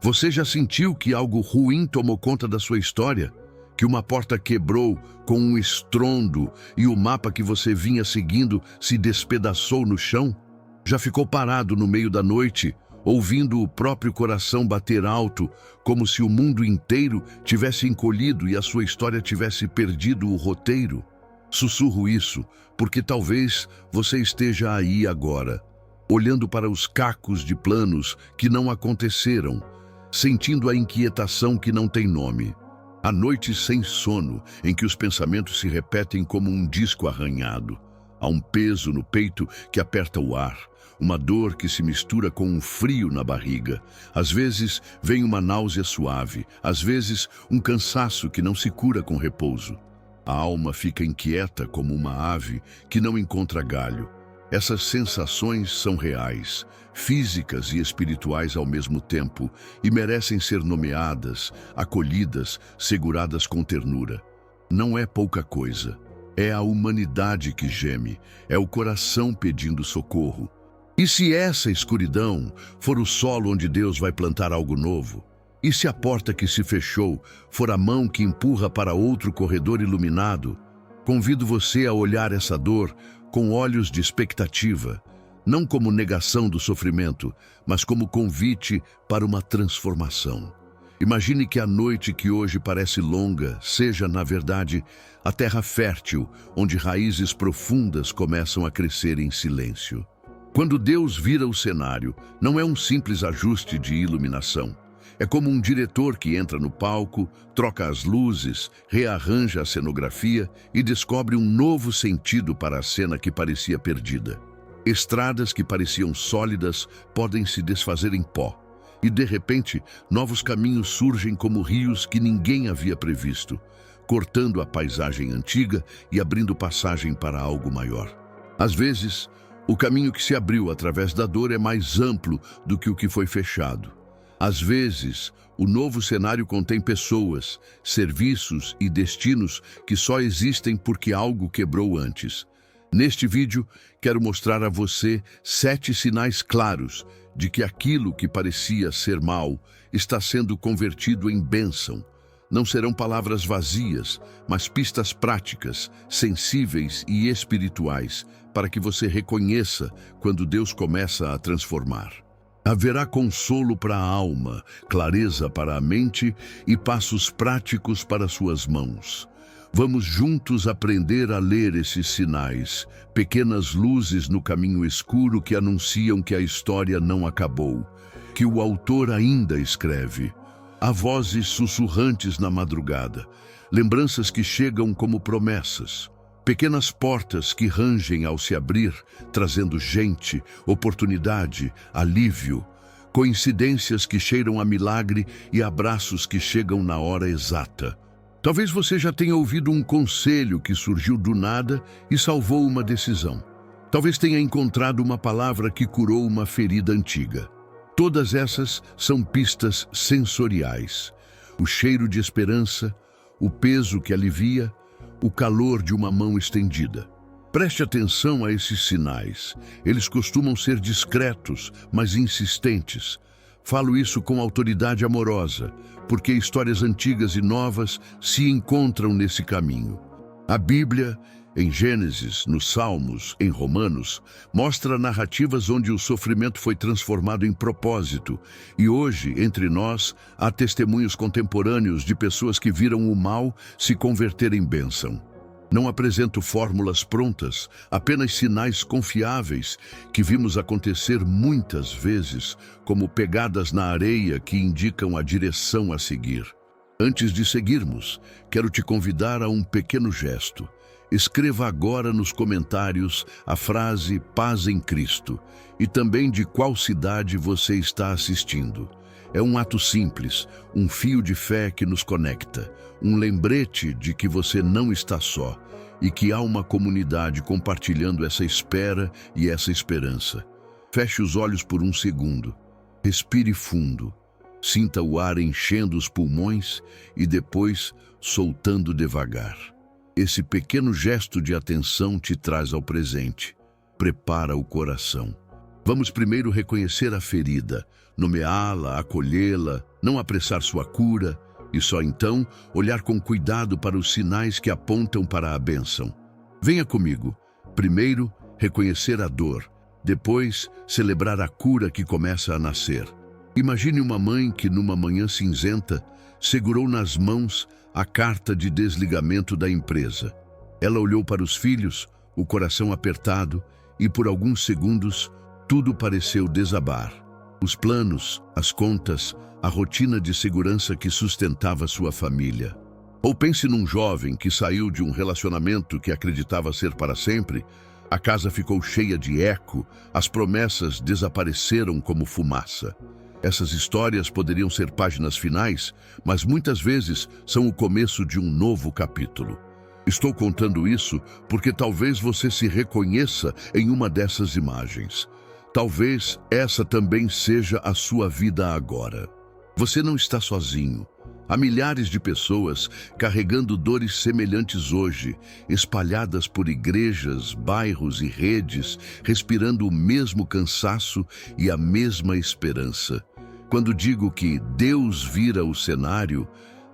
Você já sentiu que algo ruim tomou conta da sua história? Que uma porta quebrou com um estrondo e o mapa que você vinha seguindo se despedaçou no chão? Já ficou parado no meio da noite, ouvindo o próprio coração bater alto, como se o mundo inteiro tivesse encolhido e a sua história tivesse perdido o roteiro? Sussurro isso porque talvez você esteja aí agora, olhando para os cacos de planos que não aconteceram, sentindo a inquietação que não tem nome. Há noites sem sono, em que os pensamentos se repetem como um disco arranhado. Há um peso no peito que aperta o ar, uma dor que se mistura com um frio na barriga. Às vezes vem uma náusea suave, às vezes um cansaço que não se cura com repouso. A alma fica inquieta como uma ave que não encontra galho. Essas sensações são reais, físicas e espirituais ao mesmo tempo, e merecem ser nomeadas, acolhidas, seguradas com ternura. Não é pouca coisa. É a humanidade que geme, é o coração pedindo socorro. E se essa escuridão for o solo onde Deus vai plantar algo novo? E se a porta que se fechou for a mão que empurra para outro corredor iluminado? Convido você a olhar essa dor com olhos de expectativa, não como negação do sofrimento, mas como convite para uma transformação. Imagine que a noite que hoje parece longa seja, na verdade, a terra fértil, onde raízes profundas começam a crescer em silêncio. Quando Deus vira o cenário, não é um simples ajuste de iluminação. É como um diretor que entra no palco, troca as luzes, rearranja a cenografia e descobre um novo sentido para a cena que parecia perdida. Estradas que pareciam sólidas podem se desfazer em pó. E, de repente, novos caminhos surgem como rios que ninguém havia previsto, cortando a paisagem antiga e abrindo passagem para algo maior. Às vezes, o caminho que se abriu através da dor é mais amplo do que o que foi fechado. Às vezes, o novo cenário contém pessoas, serviços e destinos que só existem porque algo quebrou antes. Neste vídeo, quero mostrar a você 7 sinais claros de que aquilo que parecia ser mal está sendo convertido em bênção. Não serão palavras vazias, mas pistas práticas, sensíveis e espirituais, para que você reconheça quando Deus começa a transformar. Haverá consolo para a alma, clareza para a mente e passos práticos para suas mãos. Vamos juntos aprender a ler esses sinais, pequenas luzes no caminho escuro que anunciam que a história não acabou, que o autor ainda escreve. Há vozes sussurrantes na madrugada, lembranças que chegam como promessas. Pequenas portas que rangem ao se abrir, trazendo gente, oportunidade, alívio. Coincidências que cheiram a milagre e abraços que chegam na hora exata. Talvez você já tenha ouvido um conselho que surgiu do nada e salvou uma decisão. Talvez tenha encontrado uma palavra que curou uma ferida antiga. Todas essas são pistas sensoriais. O cheiro de esperança, o peso que alivia, o calor de uma mão estendida. Preste atenção a esses sinais. Eles costumam ser discretos, mas insistentes. Falo isso com autoridade amorosa, porque histórias antigas e novas se encontram nesse caminho. A Bíblia, em Gênesis, nos Salmos, em Romanos, mostra narrativas onde o sofrimento foi transformado em propósito. E hoje, entre nós, há testemunhos contemporâneos de pessoas que viram o mal se converter em bênção. Não apresento fórmulas prontas, apenas sinais confiáveis que vimos acontecer muitas vezes, como pegadas na areia que indicam a direção a seguir. Antes de seguirmos, quero te convidar a um pequeno gesto. Escreva agora nos comentários a frase Paz em Cristo e também de qual cidade você está assistindo. É um ato simples, um fio de fé que nos conecta, um lembrete de que você não está só e que há uma comunidade compartilhando essa espera e essa esperança. Feche os olhos por um segundo, respire fundo, sinta o ar enchendo os pulmões e depois soltando devagar. Esse pequeno gesto de atenção te traz ao presente, prepara o coração. Vamos primeiro reconhecer a ferida, nomeá-la, acolhê-la, não apressar sua cura e só então olhar com cuidado para os sinais que apontam para a bênção. Venha comigo. Primeiro, reconhecer a dor. Depois, celebrar a cura que começa a nascer. Imagine uma mãe que, numa manhã cinzenta, segurou nas mãos a carta de desligamento da empresa. Ela olhou para os filhos, o coração apertado, e por alguns segundos, tudo pareceu desabar. Os planos, as contas, a rotina de segurança que sustentava sua família. Ou pense num jovem que saiu de um relacionamento que acreditava ser para sempre. A casa ficou cheia de eco, as promessas desapareceram como fumaça. Essas histórias poderiam ser páginas finais, mas muitas vezes são o começo de um novo capítulo. Estou contando isso porque talvez você se reconheça em uma dessas imagens. Talvez essa também seja a sua vida agora. Você não está sozinho. Há milhares de pessoas carregando dores semelhantes hoje, espalhadas por igrejas, bairros e redes, respirando o mesmo cansaço e a mesma esperança. Quando digo que Deus vira o cenário,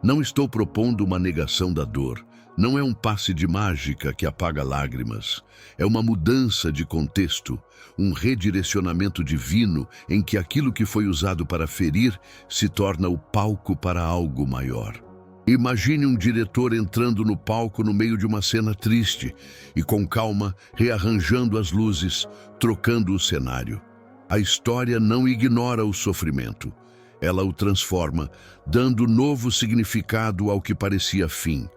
não estou propondo uma negação da dor. Não é um passe de mágica que apaga lágrimas. É uma mudança de contexto, um redirecionamento divino em que aquilo que foi usado para ferir se torna o palco para algo maior. Imagine um diretor entrando no palco no meio de uma cena triste e, com calma, rearranjando as luzes, trocando o cenário. A história não ignora o sofrimento. Ela o transforma, dando novo significado ao que parecia fim.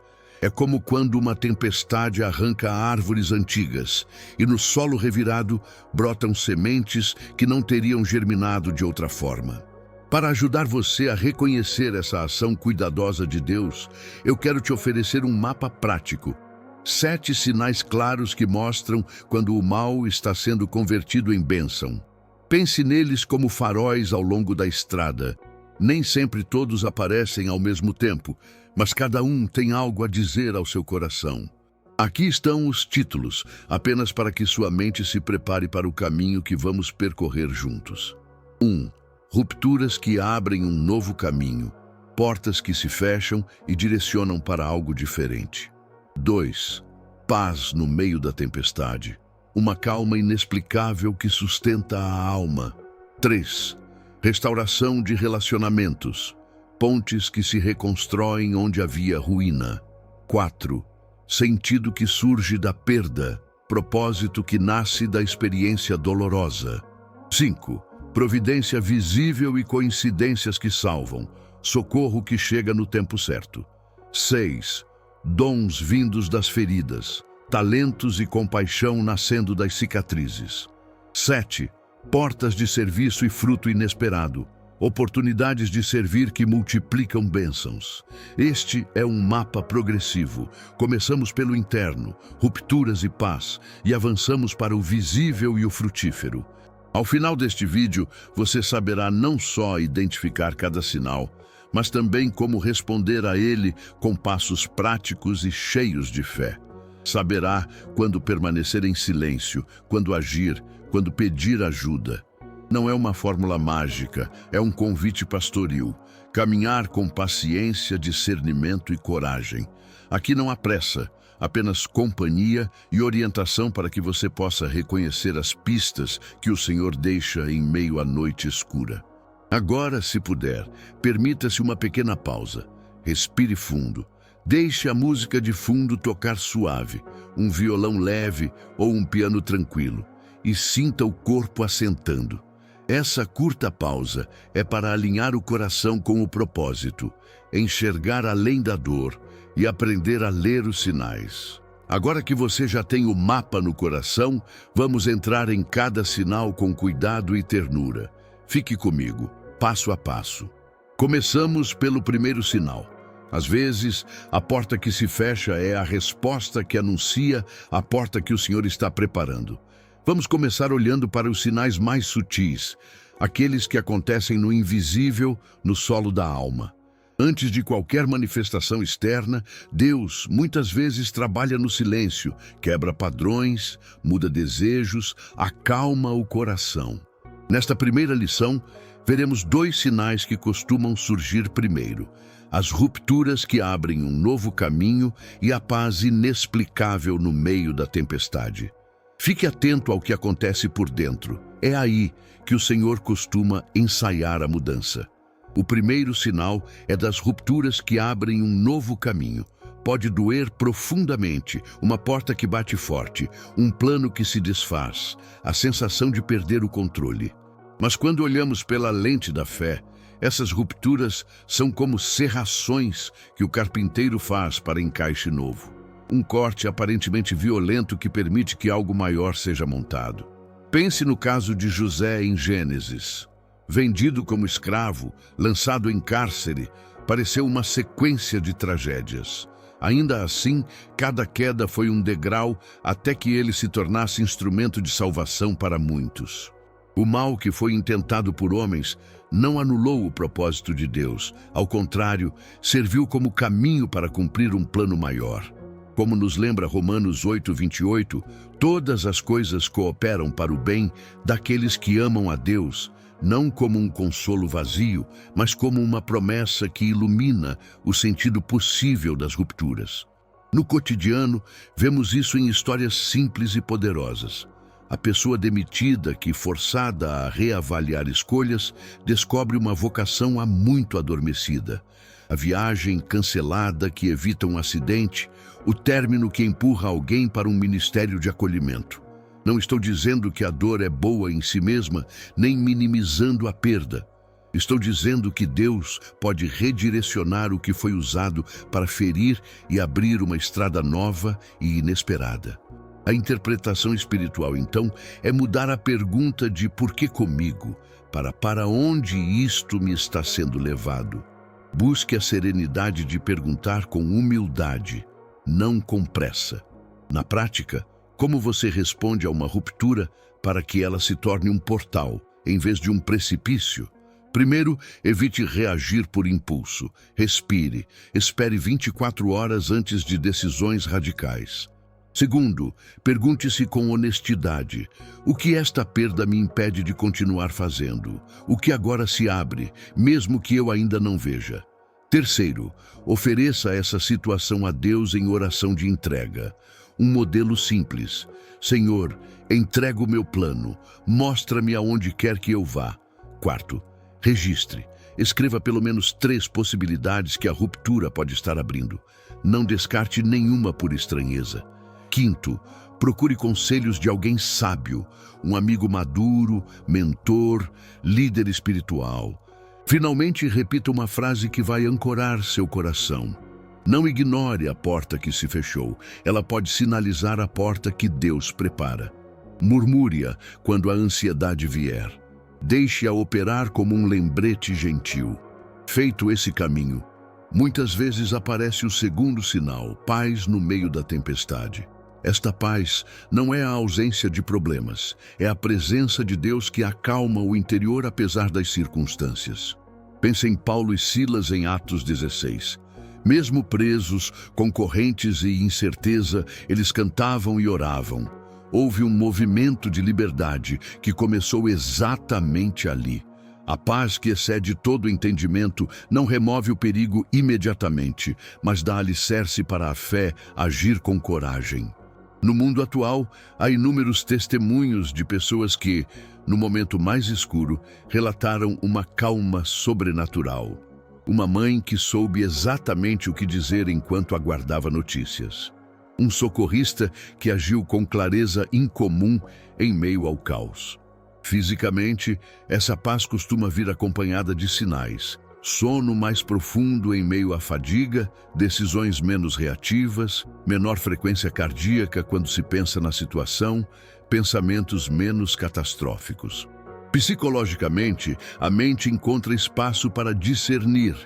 É como quando uma tempestade arranca árvores antigas e no solo revirado brotam sementes que não teriam germinado de outra forma. Para ajudar você a reconhecer essa ação cuidadosa de Deus, eu quero te oferecer um mapa prático. 7 sinais claros que mostram quando o mal está sendo convertido em bênção. Pense neles como faróis ao longo da estrada. Nem sempre todos aparecem ao mesmo tempo, mas cada um tem algo a dizer ao seu coração. Aqui estão os títulos, apenas para que sua mente se prepare para o caminho que vamos percorrer juntos. 1. Rupturas que abrem um novo caminho, portas que se fecham e direcionam para algo diferente. 2. Paz no meio da tempestade, uma calma inexplicável que sustenta a alma. 3. Restauração de relacionamentos, pontes que se reconstroem onde havia ruína. 4. Sentido que surge da perda, propósito que nasce da experiência dolorosa. 5. Providência visível e coincidências que salvam, socorro que chega no tempo certo. 6. Dons vindos das feridas, talentos e compaixão nascendo das cicatrizes. 7. Portas de serviço e fruto inesperado, oportunidades de servir que multiplicam bênçãos. Este é um mapa progressivo. Começamos pelo interno, rupturas e paz, e avançamos para o visível e o frutífero. Ao final deste vídeo, você saberá não só identificar cada sinal, mas também como responder a ele com passos práticos e cheios de fé. Saberá quando permanecer em silêncio, quando agir, quando pedir ajuda. Não é uma fórmula mágica, é um convite pastoril. Caminhar com paciência, discernimento e coragem. Aqui não há pressa, apenas companhia e orientação para que você possa reconhecer as pistas que o Senhor deixa em meio à noite escura. Agora, se puder, permita-se uma pequena pausa. Respire fundo. Deixe a música de fundo tocar suave, um violão leve ou um piano tranquilo, e sinta o corpo assentando. Essa curta pausa é para alinhar o coração com o propósito, enxergar além da dor e aprender a ler os sinais. Agora que você já tem o mapa no coração, vamos entrar em cada sinal com cuidado e ternura. Fique comigo, passo a passo. Começamos pelo primeiro sinal. Às vezes, a porta que se fecha é a resposta que anuncia a porta que o Senhor está preparando. Vamos começar olhando para os sinais mais sutis, aqueles que acontecem no invisível, no solo da alma. Antes de qualquer manifestação externa, Deus muitas vezes trabalha no silêncio, quebra padrões, muda desejos, acalma o coração. Nesta primeira lição, veremos dois sinais que costumam surgir primeiro: as rupturas que abrem um novo caminho e a paz inexplicável no meio da tempestade. Fique atento ao que acontece por dentro. É aí que o Senhor costuma ensaiar a mudança. O primeiro sinal é das rupturas que abrem um novo caminho. Pode doer profundamente, uma porta que bate forte, um plano que se desfaz, a sensação de perder o controle. Mas quando olhamos pela lente da fé, essas rupturas são como serrações que o carpinteiro faz para encaixe novo. Um corte aparentemente violento que permite que algo maior seja montado. Pense no caso de José em Gênesis. Vendido como escravo, lançado em cárcere, pareceu uma sequência de tragédias. Ainda assim, cada queda foi um degrau até que ele se tornasse instrumento de salvação para muitos. O mal que foi intentado por homens não anulou o propósito de Deus. Ao contrário, serviu como caminho para cumprir um plano maior. Como nos lembra Romanos 8:28, todas as coisas cooperam para o bem daqueles que amam a Deus, não como um consolo vazio, mas como uma promessa que ilumina o sentido possível das rupturas. No cotidiano, vemos isso em histórias simples e poderosas. A pessoa demitida que, forçada a reavaliar escolhas, descobre uma vocação há muito adormecida. A viagem cancelada que evita um acidente, o término que empurra alguém para um ministério de acolhimento. Não estou dizendo que a dor é boa em si mesma, nem minimizando a perda. Estou dizendo que Deus pode redirecionar o que foi usado para ferir e abrir uma estrada nova e inesperada. A interpretação espiritual, então, é mudar a pergunta de por que comigo, para onde isto me está sendo levado. Busque a serenidade de perguntar com humildade, não com pressa. Na prática, como você responde a uma ruptura para que ela se torne um portal, em vez de um precipício? Primeiro, evite reagir por impulso. Respire. Espere 24 horas antes de decisões radicais. Segundo, pergunte-se com honestidade: o que esta perda me impede de continuar fazendo? O que agora se abre, mesmo que eu ainda não veja? Terceiro, ofereça essa situação a Deus em oração de entrega. Um modelo simples: Senhor, entrego o meu plano, mostra-me aonde quer que eu vá. Quarto, registre. Escreva pelo menos 3 possibilidades que a ruptura pode estar abrindo. Não descarte nenhuma por estranheza. Quinto, procure conselhos de alguém sábio, um amigo maduro, mentor, líder espiritual. Finalmente, repita uma frase que vai ancorar seu coração. Não ignore a porta que se fechou. Ela pode sinalizar a porta que Deus prepara. Murmure-a quando a ansiedade vier. Deixe-a operar como um lembrete gentil. Feito esse caminho, muitas vezes aparece o segundo sinal: paz no meio da tempestade. Esta paz não é a ausência de problemas, é a presença de Deus que acalma o interior apesar das circunstâncias. Pense em Paulo e Silas em Atos 16. Mesmo presos, com correntes e incerteza, eles cantavam e oravam. Houve um movimento de liberdade que começou exatamente ali. A paz que excede todo entendimento não remove o perigo imediatamente, mas dá alicerce para a fé agir com coragem. No mundo atual, há inúmeros testemunhos de pessoas que, no momento mais escuro, relataram uma calma sobrenatural. Uma mãe que soube exatamente o que dizer enquanto aguardava notícias. Um socorrista que agiu com clareza incomum em meio ao caos. Fisicamente, essa paz costuma vir acompanhada de sinais: sono mais profundo em meio à fadiga, decisões menos reativas, menor frequência cardíaca quando se pensa na situação, pensamentos menos catastróficos. Psicologicamente, a mente encontra espaço para discernir,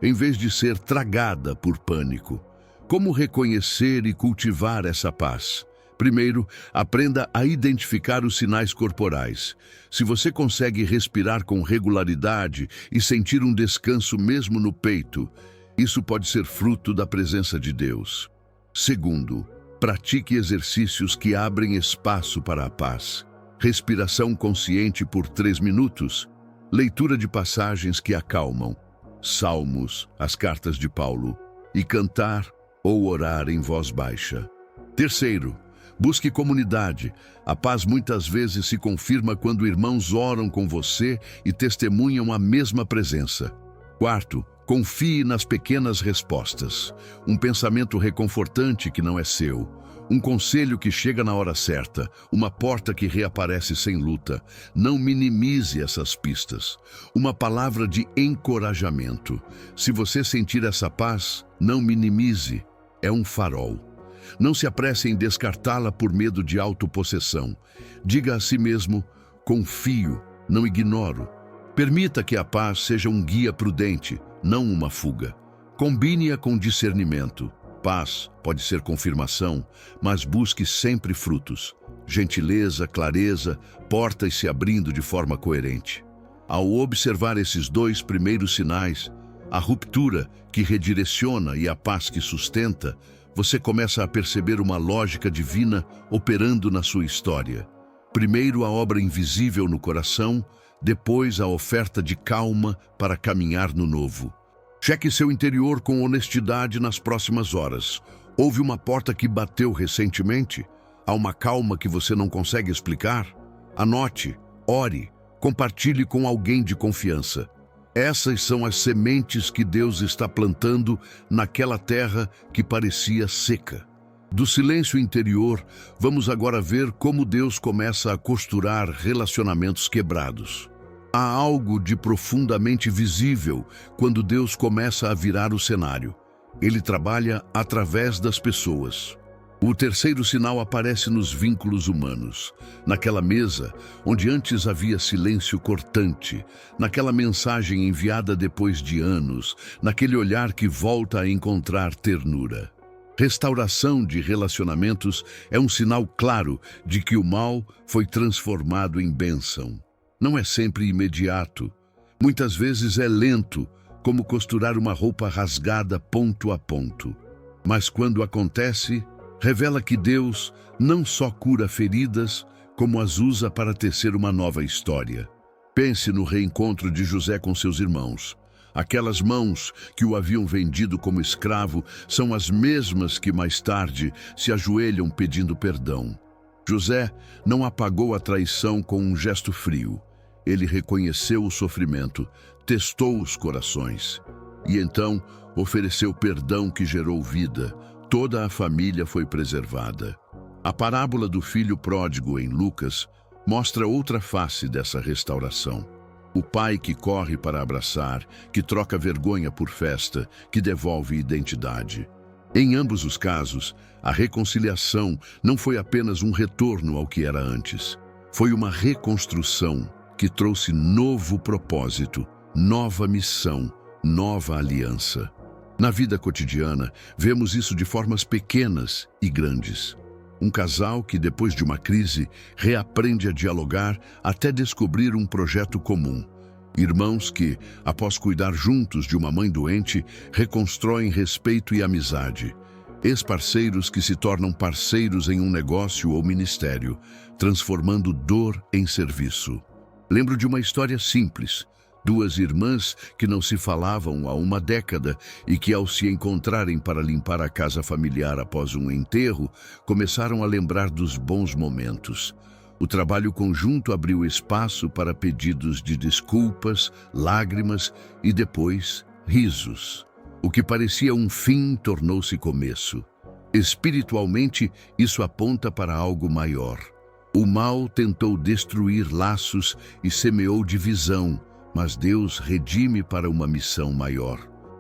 em vez de ser tragada por pânico. Como reconhecer e cultivar essa paz? Primeiro, aprenda a identificar os sinais corporais. Se você consegue respirar com regularidade e sentir um descanso mesmo no peito, isso pode ser fruto da presença de Deus. Segundo, pratique exercícios que abrem espaço para a paz. Respiração consciente por 3 minutos. Leitura de passagens que acalmam. Salmos, as cartas de Paulo. E cantar ou orar em voz baixa. Terceiro, busque comunidade. A paz muitas vezes se confirma quando irmãos oram com você e testemunham a mesma presença. Quarto, confie nas pequenas respostas. Um pensamento reconfortante que não é seu. Um conselho que chega na hora certa. Uma porta que reaparece sem luta. Não minimize essas pistas. Uma palavra de encorajamento. Se você sentir essa paz, não minimize. É um farol. Não se apresse em descartá-la por medo de autopossessão. Diga a si mesmo, confio, não ignoro. Permita que a paz seja um guia prudente, não uma fuga. Combine-a com discernimento. Paz pode ser confirmação, mas busque sempre frutos. Gentileza, clareza, portas se abrindo de forma coerente. Ao observar esses 2 primeiros sinais, a ruptura que redireciona e a paz que sustenta, você começa a perceber uma lógica divina operando na sua história. Primeiro a obra invisível no coração, depois a oferta de calma para caminhar no novo. Cheque seu interior com honestidade nas próximas horas. Houve uma porta que bateu recentemente? Há uma calma que você não consegue explicar? Anote, ore, compartilhe com alguém de confiança. Essas são as sementes que Deus está plantando naquela terra que parecia seca. Do silêncio interior, vamos agora ver como Deus começa a costurar relacionamentos quebrados. Há algo de profundamente visível quando Deus começa a virar o cenário. Ele trabalha através das pessoas. O terceiro sinal aparece nos vínculos humanos. Naquela mesa, onde antes havia silêncio cortante, naquela mensagem enviada depois de anos, naquele olhar que volta a encontrar ternura. Restauração de relacionamentos é um sinal claro de que o mal foi transformado em bênção. Não é sempre imediato. Muitas vezes é lento, como costurar uma roupa rasgada ponto a ponto. Mas quando acontece, revela que Deus não só cura feridas, como as usa para tecer uma nova história. Pense no reencontro de José com seus irmãos. Aquelas mãos que o haviam vendido como escravo são as mesmas que mais tarde se ajoelham pedindo perdão. José não apagou a traição com um gesto frio. Ele reconheceu o sofrimento, testou os corações e então ofereceu perdão que gerou vida. Toda a família foi preservada. A parábola do filho pródigo em Lucas mostra outra face dessa restauração. O pai que corre para abraçar, que troca vergonha por festa, que devolve identidade. Em ambos os casos, a reconciliação não foi apenas um retorno ao que era antes. Foi uma reconstrução que trouxe novo propósito, nova missão, nova aliança. Na vida cotidiana, vemos isso de formas pequenas e grandes. Um casal que, depois de uma crise, reaprende a dialogar até descobrir um projeto comum. Irmãos que, após cuidar juntos de uma mãe doente, reconstroem respeito e amizade. Ex-parceiros que se tornam parceiros em um negócio ou ministério, transformando dor em serviço. Lembro de uma história simples. 2 irmãs que não se falavam há uma década e que, ao se encontrarem para limpar a casa familiar após um enterro, começaram a lembrar dos bons momentos. O trabalho conjunto abriu espaço para pedidos de desculpas, lágrimas e depois risos. O que parecia um fim tornou-se começo. Espiritualmente, isso aponta para algo maior. O mal tentou destruir laços e semeou divisão, mas Deus redime para uma missão maior.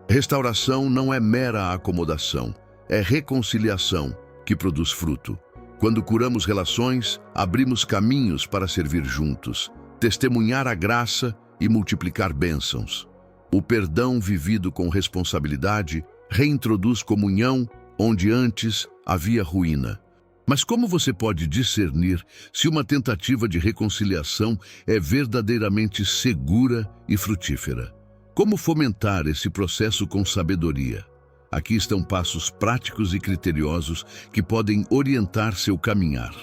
Restauração não é mera acomodação, é reconciliação que produz fruto. Quando curamos relações, abrimos caminhos para servir juntos, testemunhar a graça e multiplicar bênçãos. O perdão vivido com responsabilidade reintroduz comunhão onde antes havia ruína. Mas como você pode discernir se uma tentativa de reconciliação é verdadeiramente segura e frutífera? Como fomentar esse processo com sabedoria? Aqui estão passos práticos e criteriosos que podem orientar seu caminhar.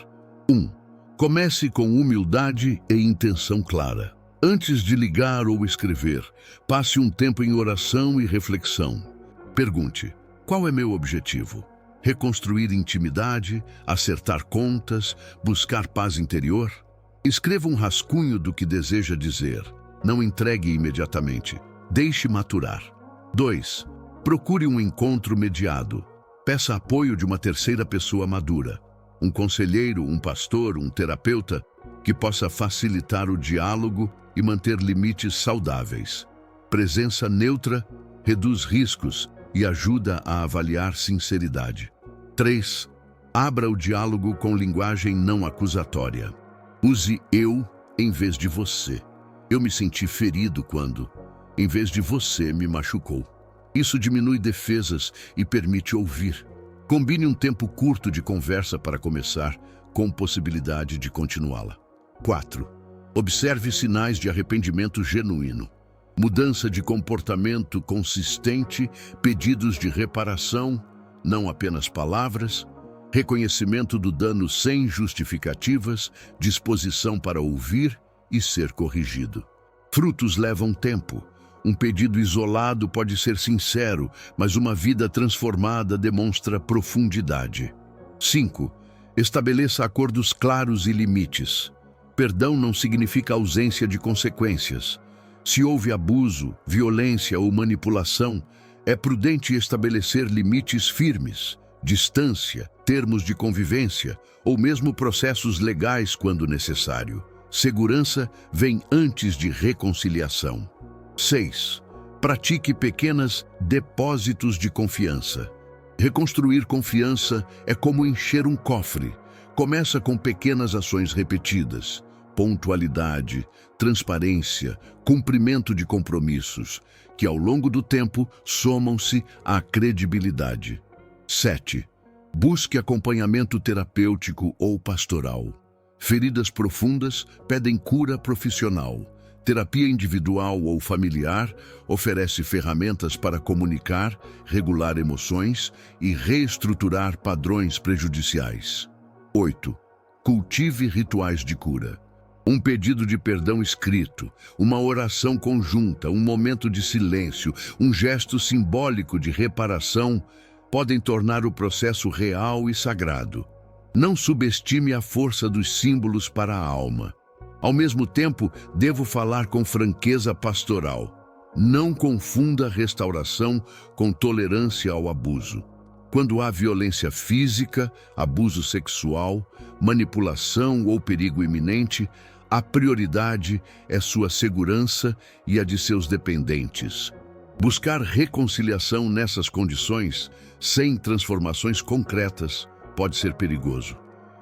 1. Comece com humildade e intenção clara. Antes de ligar ou escrever, passe um tempo em oração e reflexão. Pergunte: qual é meu objetivo? Reconstruir intimidade, acertar contas, buscar paz interior? Escreva um rascunho do que deseja dizer. Não entregue imediatamente. Deixe maturar. 2. Procure um encontro mediado. Peça apoio de uma terceira pessoa madura. Um conselheiro, um pastor, um terapeuta, que possa facilitar o diálogo e manter limites saudáveis. Presença neutra reduz riscos e ajuda a avaliar sinceridade. 3. Abra o diálogo com linguagem não acusatória. Use eu em vez de você. Eu me senti ferido quando, em vez de você, me machucou. Isso diminui defesas e permite ouvir. Combine um tempo curto de conversa para começar, com possibilidade de continuá-la. 4. Observe sinais de arrependimento genuíno. Mudança de comportamento consistente, pedidos de reparação, não apenas palavras, reconhecimento do dano sem justificativas, disposição para ouvir e ser corrigido. Frutos levam tempo. Um pedido isolado pode ser sincero, mas uma vida transformada demonstra profundidade. 5. Estabeleça acordos claros e limites. Perdão não significa ausência de consequências. Se houve abuso, violência ou manipulação, é prudente estabelecer limites firmes, distância, termos de convivência ou mesmo processos legais quando necessário. Segurança vem antes de reconciliação. 6. Pratique pequenos depósitos de confiança. Reconstruir confiança é como encher um cofre. Começa com pequenas ações repetidas. Pontualidade, transparência, cumprimento de compromissos, que ao longo do tempo somam-se à credibilidade. 7. Busque acompanhamento terapêutico ou pastoral. Feridas profundas pedem cura profissional. Terapia individual ou familiar oferece ferramentas para comunicar, regular emoções e reestruturar padrões prejudiciais. 8. Cultive rituais de cura. Um pedido de perdão escrito, uma oração conjunta, um momento de silêncio, um gesto simbólico de reparação podem tornar o processo real e sagrado. Não subestime a força dos símbolos para a alma. Ao mesmo tempo, devo falar com franqueza pastoral. Não confunda restauração com tolerância ao abuso. Quando há violência física, abuso sexual, manipulação ou perigo iminente, a prioridade é sua segurança e a de seus dependentes. Buscar reconciliação nessas condições, sem transformações concretas, pode ser perigoso.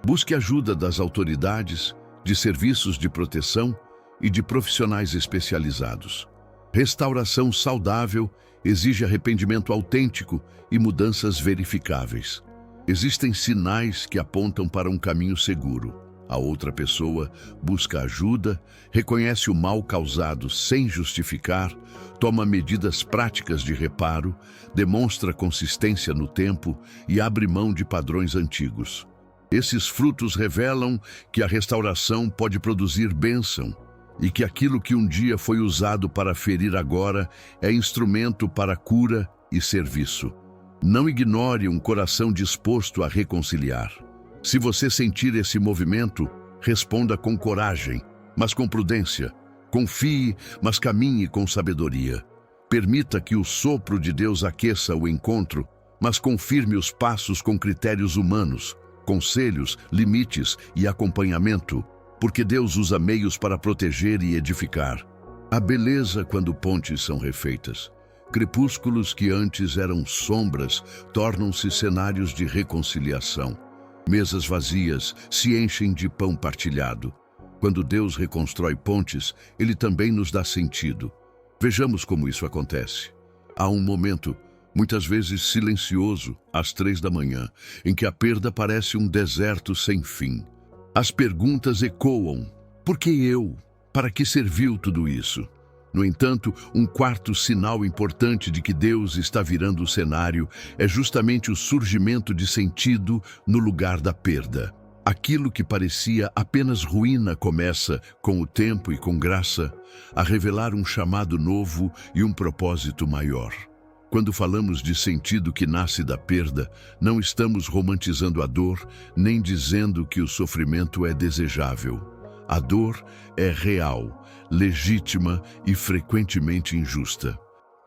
Busque ajuda das autoridades, de serviços de proteção e de profissionais especializados. Restauração saudável exige arrependimento autêntico e mudanças verificáveis. Existem sinais que apontam para um caminho seguro. A outra pessoa busca ajuda, reconhece o mal causado sem justificar, toma medidas práticas de reparo, demonstra consistência no tempo e abre mão de padrões antigos. Esses frutos revelam que a restauração pode produzir bênção e que aquilo que um dia foi usado para ferir agora é instrumento para cura e serviço. Não ignore um coração disposto a reconciliar. Se você sentir esse movimento, responda com coragem, mas com prudência. Confie, mas caminhe com sabedoria. Permita que o sopro de Deus aqueça o encontro, mas confirme os passos com critérios humanos, conselhos, limites e acompanhamento, porque Deus usa meios para proteger e edificar. Há beleza quando pontes são refeitas. Crepúsculos que antes eram sombras tornam-se cenários de reconciliação. Mesas vazias se enchem de pão partilhado. Quando Deus reconstrói pontes, Ele também nos dá sentido. Vejamos como isso acontece. Há um momento, muitas vezes silencioso, às 3 da manhã, em que a perda parece um deserto sem fim. As perguntas ecoam: por que eu? Para que serviu tudo isso? No entanto, um quarto sinal importante de que Deus está virando o cenário é justamente o surgimento de sentido no lugar da perda. Aquilo que parecia apenas ruína começa, com o tempo e com graça, a revelar um chamado novo e um propósito maior. Quando falamos de sentido que nasce da perda, não estamos romantizando a dor, nem dizendo que o sofrimento é desejável. A dor é real, legítima e frequentemente injusta.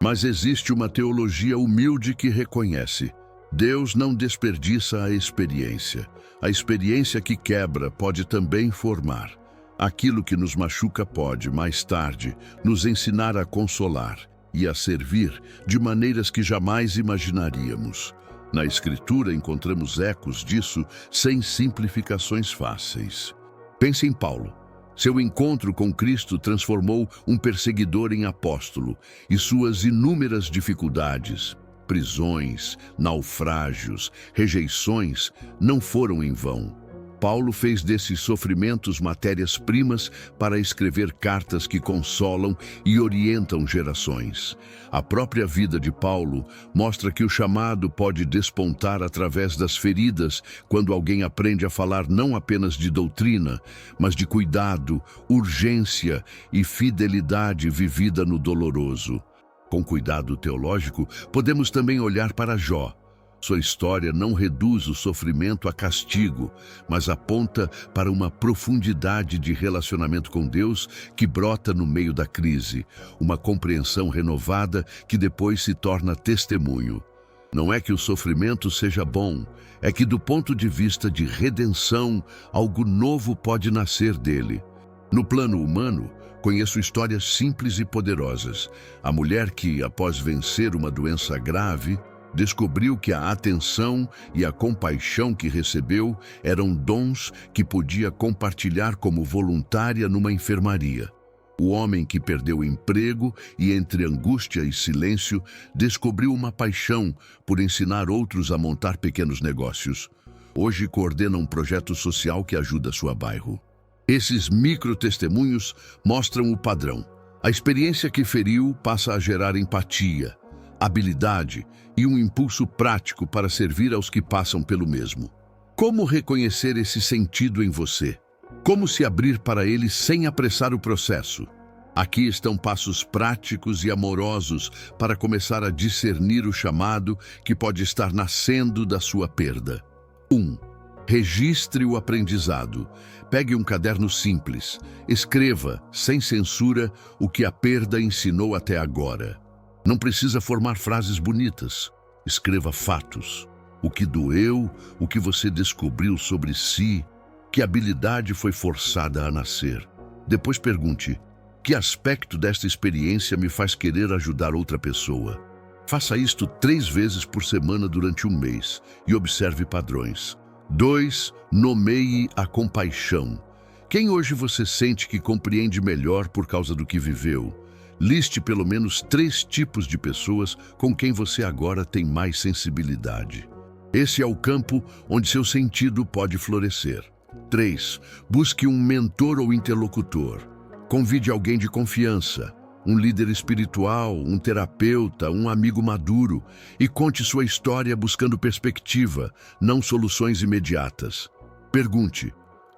Mas existe uma teologia humilde que reconhece: Deus não desperdiça a experiência. A experiência que quebra pode também formar. Aquilo que nos machuca pode, mais tarde, nos ensinar a consolar e a servir de maneiras que jamais imaginaríamos. Na Escritura encontramos ecos disso sem simplificações fáceis. Pense em Paulo. Seu encontro com Cristo transformou um perseguidor em apóstolo, e suas inúmeras dificuldades, prisões, naufrágios, rejeições, não foram em vão. Paulo fez desses sofrimentos matérias-primas para escrever cartas que consolam e orientam gerações. A própria vida de Paulo mostra que o chamado pode despontar através das feridas quando alguém aprende a falar não apenas de doutrina, mas de cuidado, urgência e fidelidade vivida no doloroso. Com cuidado teológico, podemos também olhar para Jó. Sua história não reduz o sofrimento a castigo, mas aponta para uma profundidade de relacionamento com Deus que brota no meio da crise, uma compreensão renovada que depois se torna testemunho. Não é que o sofrimento seja bom, é que do ponto de vista de redenção, algo novo pode nascer dele. No plano humano, conheço histórias simples e poderosas. A mulher que, após vencer uma doença grave, descobriu que a atenção e a compaixão que recebeu eram dons que podia compartilhar como voluntária numa enfermaria. O homem que perdeu o emprego e, entre angústia e silêncio, descobriu uma paixão por ensinar outros a montar pequenos negócios. Hoje coordena um projeto social que ajuda seu bairro. Esses micro-testemunhos mostram o padrão. A experiência que feriu passa a gerar empatia, habilidade e um impulso prático para servir aos que passam pelo mesmo. Como reconhecer esse sentido em você? Como se abrir para ele sem apressar o processo? Aqui estão passos práticos e amorosos para começar a discernir o chamado que pode estar nascendo da sua perda. 1. Registre o aprendizado. Pegue um caderno simples. Escreva, sem censura, o que a perda ensinou até agora. Não precisa formar frases bonitas. Escreva fatos. O que doeu, o que você descobriu sobre si, que habilidade foi forçada a nascer. Depois pergunte: que aspecto desta experiência me faz querer ajudar outra pessoa? Faça isto 3 vezes por semana durante um mês e observe padrões. 2. Nomeie a compaixão. Quem hoje você sente que compreende melhor por causa do que viveu? Liste pelo menos 3 tipos de pessoas com quem você agora tem mais sensibilidade. Esse é o campo onde seu sentido pode florescer. 3. Busque um mentor ou interlocutor. Convide alguém de confiança, um líder espiritual, um terapeuta, um amigo maduro, e conte sua história buscando perspectiva, não soluções imediatas. Pergunte: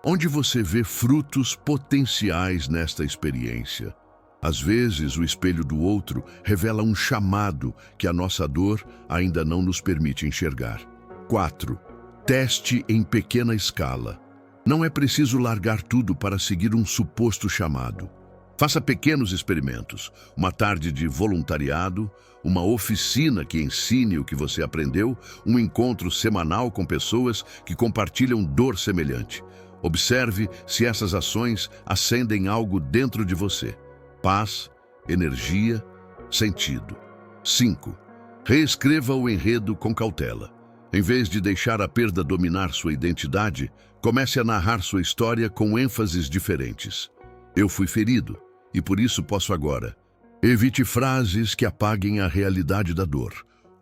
onde você vê frutos potenciais nesta experiência? Às vezes, o espelho do outro revela um chamado que a nossa dor ainda não nos permite enxergar. 4. Teste em pequena escala. Não é preciso largar tudo para seguir um suposto chamado. Faça pequenos experimentos, uma tarde de voluntariado, uma oficina que ensine o que você aprendeu, um encontro semanal com pessoas que compartilham dor semelhante. Observe se essas ações acendem algo dentro de você. Paz, energia, sentido. 5. Reescreva o enredo com cautela. Em vez de deixar a perda dominar sua identidade, comece a narrar sua história com ênfases diferentes. Eu fui ferido, e por isso posso agora. Evite frases que apaguem a realidade da dor.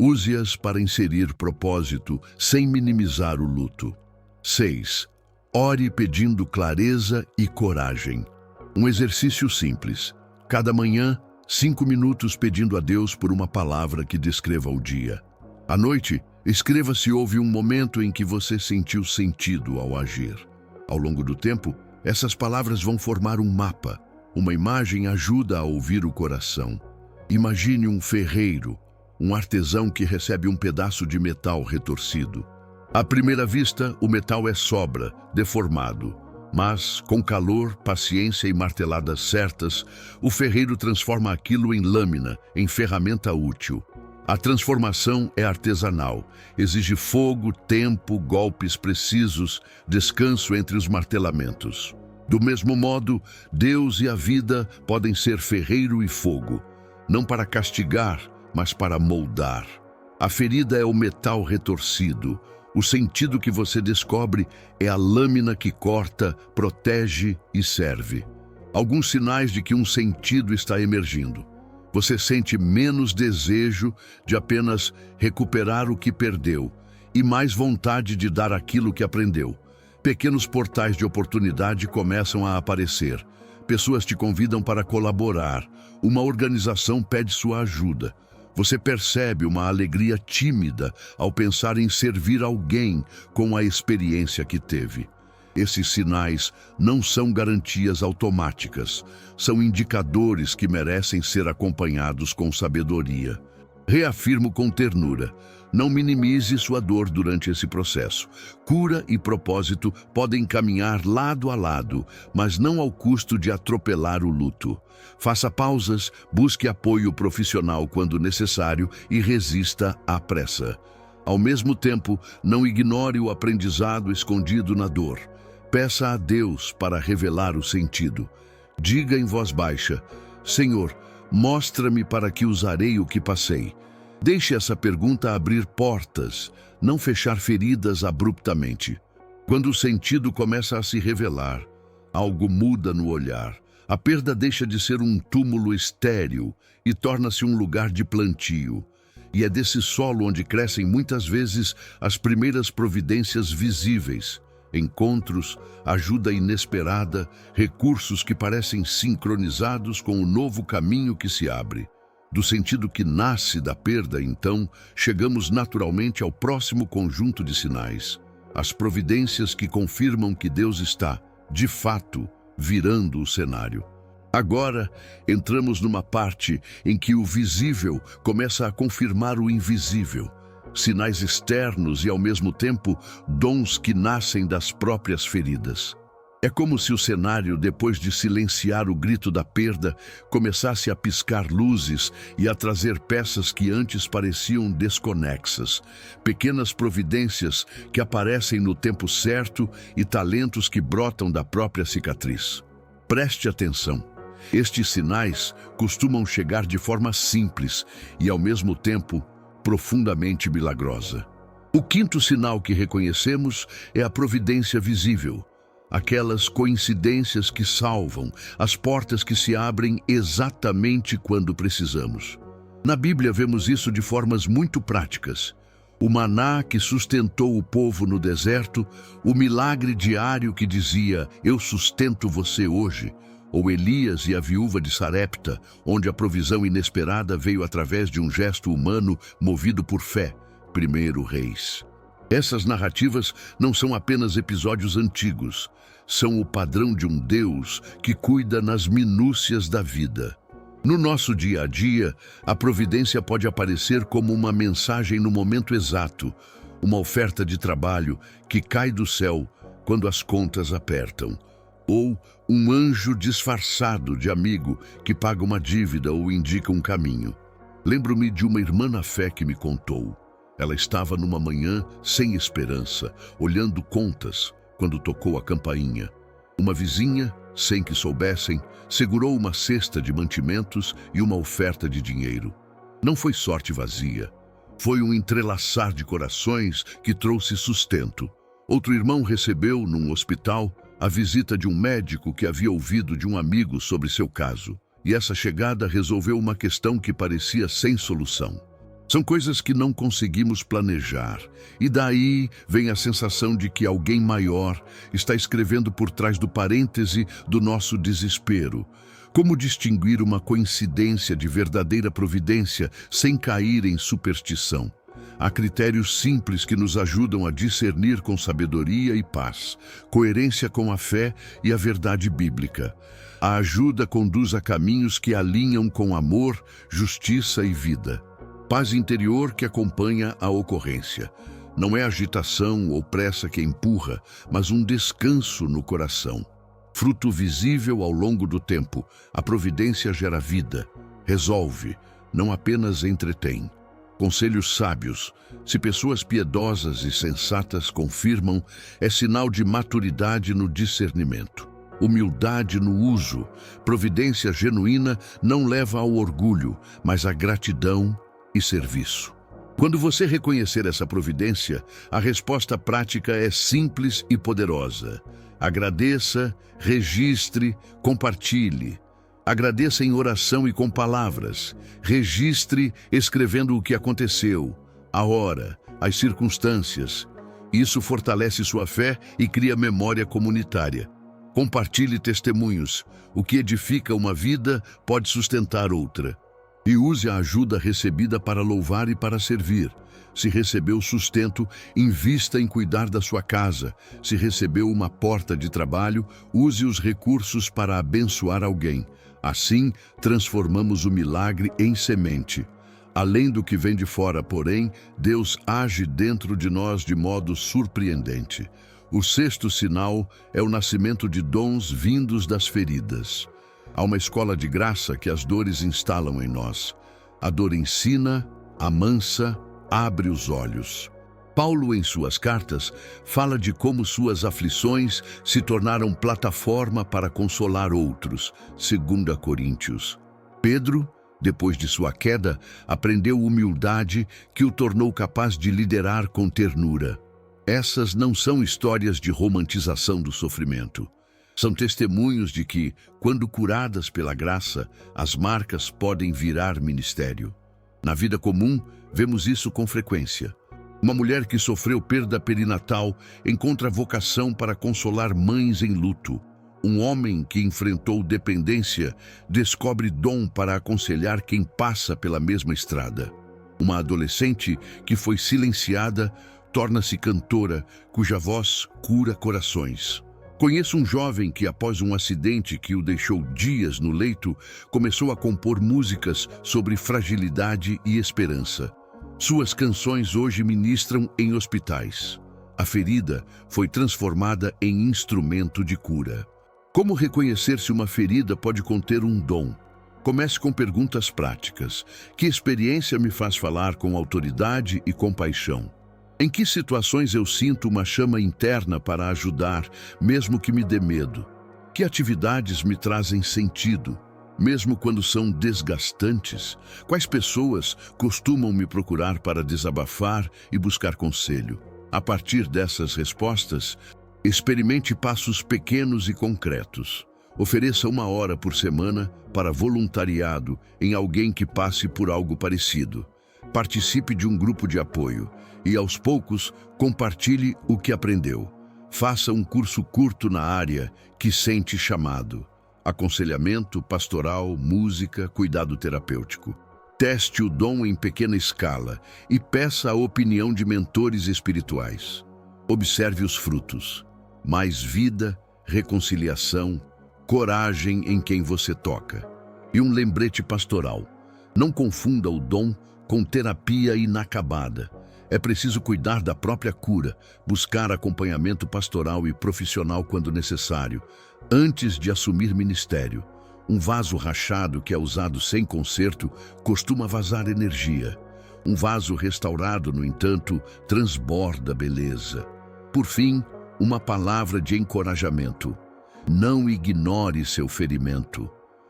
Use-as para inserir propósito sem minimizar o luto. 6. Ore pedindo clareza e coragem. Um exercício simples. Cada manhã, 5 minutos pedindo a Deus por uma palavra que descreva o dia. À noite, escreva se houve um momento em que você sentiu sentido ao agir. Ao longo do tempo, essas palavras vão formar um mapa. Uma imagem ajuda a ouvir o coração. Imagine um ferreiro, um artesão que recebe um pedaço de metal retorcido. À primeira vista, o metal é sobra, deformado. Mas, com calor, paciência e marteladas certas, o ferreiro transforma aquilo em lâmina, em ferramenta útil. A transformação é artesanal, exige fogo, tempo, golpes precisos, descanso entre os martelamentos. Do mesmo modo, Deus e a vida podem ser ferreiro e fogo, não para castigar, mas para moldar. A ferida é o metal retorcido. O sentido que você descobre é a lâmina que corta, protege e serve. Alguns sinais de que um sentido está emergindo. Você sente menos desejo de apenas recuperar o que perdeu e mais vontade de dar aquilo que aprendeu. Pequenos portais de oportunidade começam a aparecer. Pessoas te convidam para colaborar. Uma organização pede sua ajuda. Você percebe uma alegria tímida ao pensar em servir alguém com a experiência que teve. Esses sinais não são garantias automáticas, são indicadores que merecem ser acompanhados com sabedoria. Reafirmo com ternura, não minimize sua dor durante esse processo. Cura e propósito podem caminhar lado a lado, mas não ao custo de atropelar o luto. Faça pausas, busque apoio profissional quando necessário e resista à pressa. Ao mesmo tempo, não ignore o aprendizado escondido na dor. Peça a Deus para revelar o sentido. Diga em voz baixa: Senhor, mostra-me para que usarei o que passei. Deixe essa pergunta abrir portas, não fechar feridas abruptamente. Quando o sentido começa a se revelar, algo muda no olhar. A perda deixa de ser um túmulo estéril e torna-se um lugar de plantio. E é desse solo onde crescem muitas vezes as primeiras providências visíveis. Encontros, ajuda inesperada, recursos que parecem sincronizados com o novo caminho que se abre. Do sentido que nasce da perda, então, chegamos naturalmente ao próximo conjunto de sinais. As providências que confirmam que Deus está, de fato, virando o cenário. Agora, entramos numa parte em que o visível começa a confirmar o invisível. Sinais externos e, ao mesmo tempo, dons que nascem das próprias feridas. É como se o cenário, depois de silenciar o grito da perda, começasse a piscar luzes e a trazer peças que antes pareciam desconexas. Pequenas providências que aparecem no tempo certo e talentos que brotam da própria cicatriz. Preste atenção. Estes sinais costumam chegar de forma simples e, ao mesmo tempo, profundamente milagrosa. O quinto sinal que reconhecemos é a providência visível. Aquelas coincidências que salvam, as portas que se abrem exatamente quando precisamos. Na Bíblia vemos isso de formas muito práticas. O maná que sustentou o povo no deserto, o milagre diário que dizia: "Eu sustento você hoje", ou Elias e a viúva de Sarepta, onde a provisão inesperada veio através de um gesto humano movido por fé. 1 Reis. Essas narrativas não são apenas episódios antigos, são o padrão de um Deus que cuida nas minúcias da vida. No nosso dia a dia, a providência pode aparecer como uma mensagem no momento exato, uma oferta de trabalho que cai do céu quando as contas apertam, ou um anjo disfarçado de amigo que paga uma dívida ou indica um caminho. Lembro-me de uma irmã na fé que me contou. Ela estava numa manhã sem esperança, olhando contas, quando tocou a campainha. Uma vizinha, sem que soubessem, segurou uma cesta de mantimentos e uma oferta de dinheiro. Não foi sorte vazia. Foi um entrelaçar de corações que trouxe sustento. Outro irmão recebeu, num hospital, a visita de um médico que havia ouvido de um amigo sobre seu caso. E essa chegada resolveu uma questão que parecia sem solução. São coisas que não conseguimos planejar, e daí vem a sensação de que alguém maior está escrevendo por trás do parêntese do nosso desespero. Como distinguir uma coincidência de verdadeira providência sem cair em superstição? Há critérios simples que nos ajudam a discernir com sabedoria e paz, coerência com a fé e a verdade bíblica. A ajuda conduz a caminhos que alinham com amor, justiça e vida. Paz interior que acompanha a ocorrência. Não é agitação ou pressa que empurra, mas um descanso no coração. Fruto visível ao longo do tempo, a providência gera vida, resolve, não apenas entretém. Conselhos sábios, se pessoas piedosas e sensatas confirmam, é sinal de maturidade no discernimento. Humildade no uso, providência genuína não leva ao orgulho, mas à gratidão e serviço. Quando você reconhecer essa providência, a resposta prática é simples e poderosa. Agradeça, registre, compartilhe. Agradeça em oração e com palavras. Registre escrevendo o que aconteceu, a hora, as circunstâncias. Isso fortalece sua fé e cria memória comunitária. Compartilhe testemunhos. O que edifica uma vida pode sustentar outra. E use a ajuda recebida para louvar e para servir. Se recebeu sustento, invista em cuidar da sua casa. Se recebeu uma porta de trabalho, use os recursos para abençoar alguém. Assim, transformamos o milagre em semente. Além do que vem de fora, porém, Deus age dentro de nós de modo surpreendente. O sexto sinal é o nascimento de dons vindos das feridas. Há uma escola de graça que as dores instalam em nós. A dor ensina, amansa, abre os olhos. Paulo, em suas cartas, fala de como suas aflições se tornaram plataforma para consolar outros, 2 Coríntios. Pedro, depois de sua queda, aprendeu humildade que o tornou capaz de liderar com ternura. Essas não são histórias de romantização do sofrimento. São testemunhos de que, quando curadas pela graça, as marcas podem virar ministério. Na vida comum, vemos isso com frequência. Uma mulher que sofreu perda perinatal encontra vocação para consolar mães em luto. Um homem que enfrentou dependência descobre dom para aconselhar quem passa pela mesma estrada. Uma adolescente que foi silenciada torna-se cantora, cuja voz cura corações. Conheço um jovem que, após um acidente que o deixou dias no leito, começou a compor músicas sobre fragilidade e esperança. Suas canções hoje ministram em hospitais. A ferida foi transformada em instrumento de cura. Como reconhecer se uma ferida pode conter um dom? Comece com perguntas práticas. Que experiência me faz falar com autoridade e compaixão? Em que situações eu sinto uma chama interna para ajudar, mesmo que me dê medo? Que atividades me trazem sentido, mesmo quando são desgastantes? Quais pessoas costumam me procurar para desabafar e buscar conselho? A partir dessas respostas, experimente passos pequenos e concretos. Ofereça 1 hora por semana para voluntariado em alguém que passe por algo parecido. Participe de um grupo de apoio e, aos poucos, compartilhe o que aprendeu. Faça um curso curto na área que sente chamado. Aconselhamento, pastoral, música, cuidado terapêutico. Teste o dom em pequena escala e peça a opinião de mentores espirituais. Observe os frutos. Mais vida, reconciliação, coragem em quem você toca. E um lembrete pastoral. Não confunda o dom com terapia inacabada. É preciso cuidar da própria cura, buscar acompanhamento pastoral e profissional quando necessário, antes de assumir ministério. Um vaso rachado que é usado sem conserto costuma vazar energia. Um vaso restaurado, no entanto, transborda beleza. Por fim, uma palavra de encorajamento. Não ignore seu ferimento.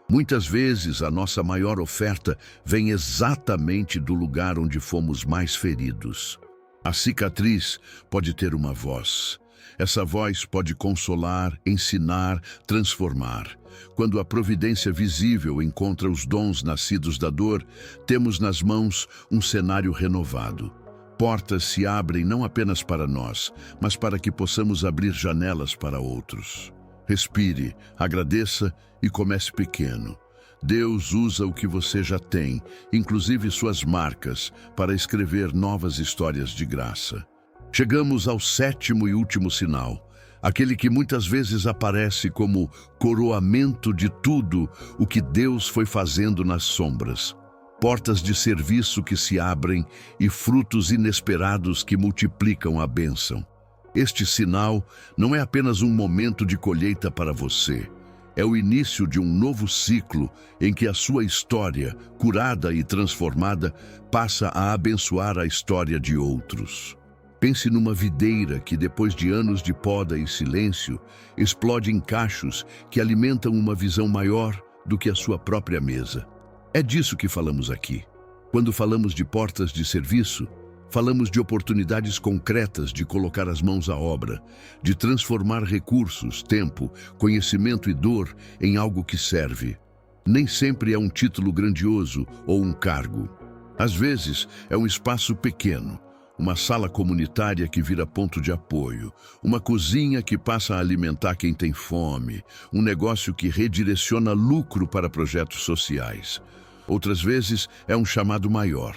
Muitas vezes a nossa maior oferta vem exatamente do lugar onde fomos mais feridos. A cicatriz pode ter uma voz. Essa voz pode consolar, ensinar, transformar. Quando a providência visível encontra os dons nascidos da dor, temos nas mãos um cenário renovado. Portas se abrem não apenas para nós, mas para que possamos abrir janelas para outros. Respire, agradeça e comece pequeno. Deus usa o que você já tem, inclusive suas marcas, para escrever novas histórias de graça. Chegamos ao sétimo e último sinal, aquele que muitas vezes aparece como coroamento de tudo o que Deus foi fazendo nas sombras. Portas de serviço que se abrem e frutos inesperados que multiplicam a bênção. Este sinal não é apenas um momento de colheita para você. É o início de um novo ciclo em que a sua história, curada e transformada, passa a abençoar a história de outros. Pense numa videira que, depois de anos de poda e silêncio, explode em cachos que alimentam uma visão maior do que a sua própria mesa. É disso que falamos aqui. Quando falamos de portas de serviço, falamos de oportunidades concretas de colocar as mãos à obra, de transformar recursos, tempo, conhecimento e dor em algo que serve. Nem sempre é um título grandioso ou um cargo. Às vezes, é um espaço pequeno, uma sala comunitária que vira ponto de apoio, uma cozinha que passa a alimentar quem tem fome, um negócio que redireciona lucro para projetos sociais. Outras vezes, é um chamado maior,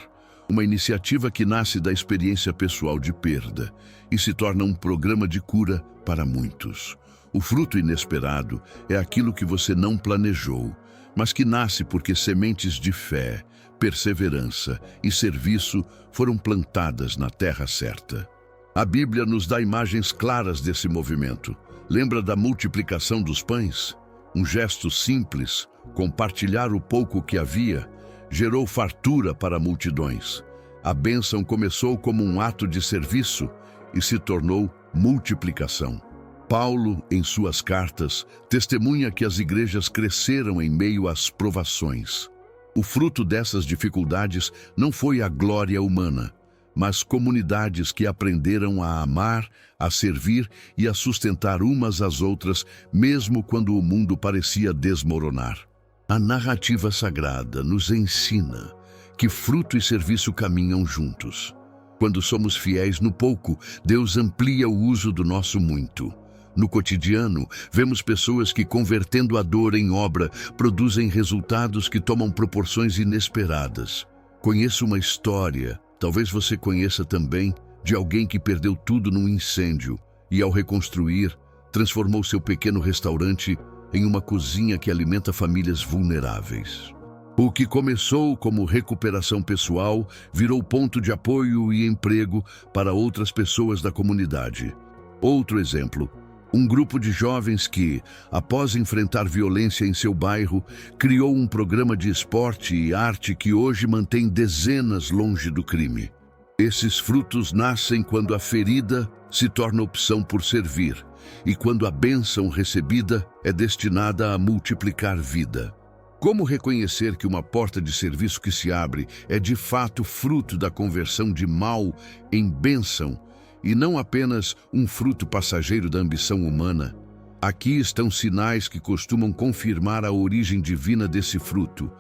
uma iniciativa que nasce da experiência pessoal de perda e se torna um programa de cura para muitos. O fruto inesperado é aquilo que você não planejou, mas que nasce porque sementes de fé, perseverança e serviço foram plantadas na terra certa. A Bíblia nos dá imagens claras desse movimento. Lembra da multiplicação dos pães? Um gesto simples, compartilhar o pouco que havia, gerou fartura para multidões. A bênção começou como um ato de serviço e se tornou multiplicação. Paulo, em suas cartas, testemunha que as igrejas cresceram em meio às provações. O fruto dessas dificuldades não foi a glória humana, mas comunidades que aprenderam a amar, a servir e a sustentar umas às outras, mesmo quando o mundo parecia desmoronar. A narrativa sagrada nos ensina que fruto e serviço caminham juntos. Quando somos fiéis no pouco, Deus amplia o uso do nosso muito. No cotidiano, vemos pessoas que, convertendo a dor em obra, produzem resultados que tomam proporções inesperadas. Conheço uma história, talvez você conheça também, de alguém que perdeu tudo num incêndio e, ao reconstruir, transformou seu pequeno restaurante em uma cozinha que alimenta famílias vulneráveis. O que começou como recuperação pessoal virou ponto de apoio e emprego para outras pessoas da comunidade. Outro exemplo, um grupo de jovens que, após enfrentar violência em seu bairro, criou um programa de esporte e arte que hoje mantém dezenas longe do crime. Esses frutos nascem quando a ferida se torna opção por servir e quando a bênção recebida é destinada a multiplicar vida. Como reconhecer que uma porta de serviço que se abre é de fato fruto da conversão de mal em bênção e não apenas um fruto passageiro da ambição humana? Aqui estão sinais que costumam confirmar a origem divina desse fruto.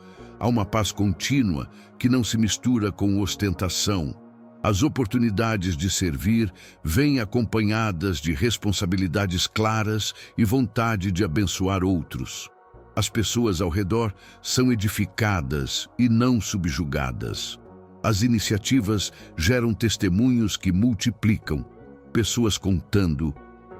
Há uma paz contínua que não se mistura com ostentação. As oportunidades de servir vêm acompanhadas de responsabilidades claras e vontade de abençoar outros. As pessoas ao redor são edificadas e não subjugadas. As iniciativas geram testemunhos que multiplicam, pessoas contando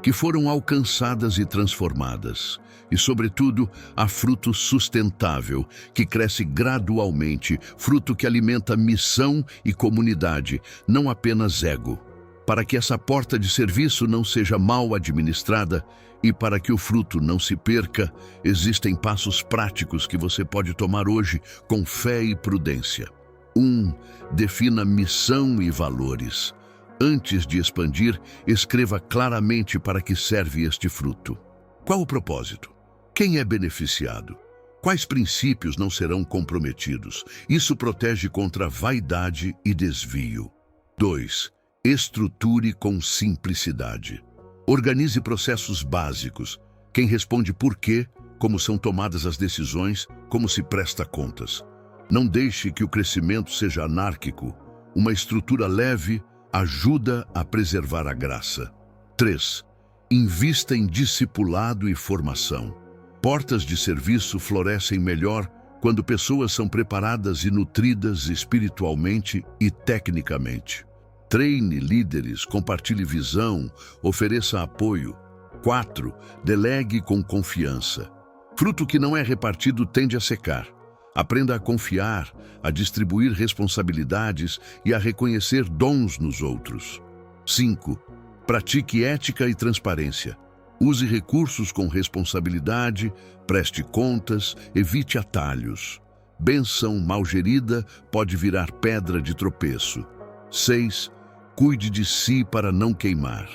que foram alcançadas e transformadas. E, sobretudo, há fruto sustentável, que cresce gradualmente, fruto que alimenta missão e comunidade, não apenas ego. Para que essa porta de serviço não seja mal administrada e para que o fruto não se perca, existem passos práticos que você pode tomar hoje com fé e prudência. 1. Defina missão e valores. Antes de expandir, escreva claramente para que serve este fruto. Qual o propósito? Quem é beneficiado? Quais princípios não serão comprometidos? Isso protege contra vaidade e desvio. 2. Estruture com simplicidade. Organize processos básicos. Quem responde por quê, como são tomadas as decisões, como se presta contas. Não deixe que o crescimento seja anárquico. Uma estrutura leve ajuda a preservar a graça. 3. Invista em discipulado e formação. Portas de serviço florescem melhor quando pessoas são preparadas e nutridas espiritualmente e tecnicamente. Treine líderes, compartilhe visão, ofereça apoio. 4. Delegue com confiança. Fruto que não é repartido tende a secar. Aprenda a confiar, a distribuir responsabilidades e a reconhecer dons nos outros. 5. Pratique ética e transparência. Use recursos com responsabilidade, preste contas, evite atalhos. Bênção mal gerida pode virar pedra de tropeço. 6. Cuide de si para não queimar.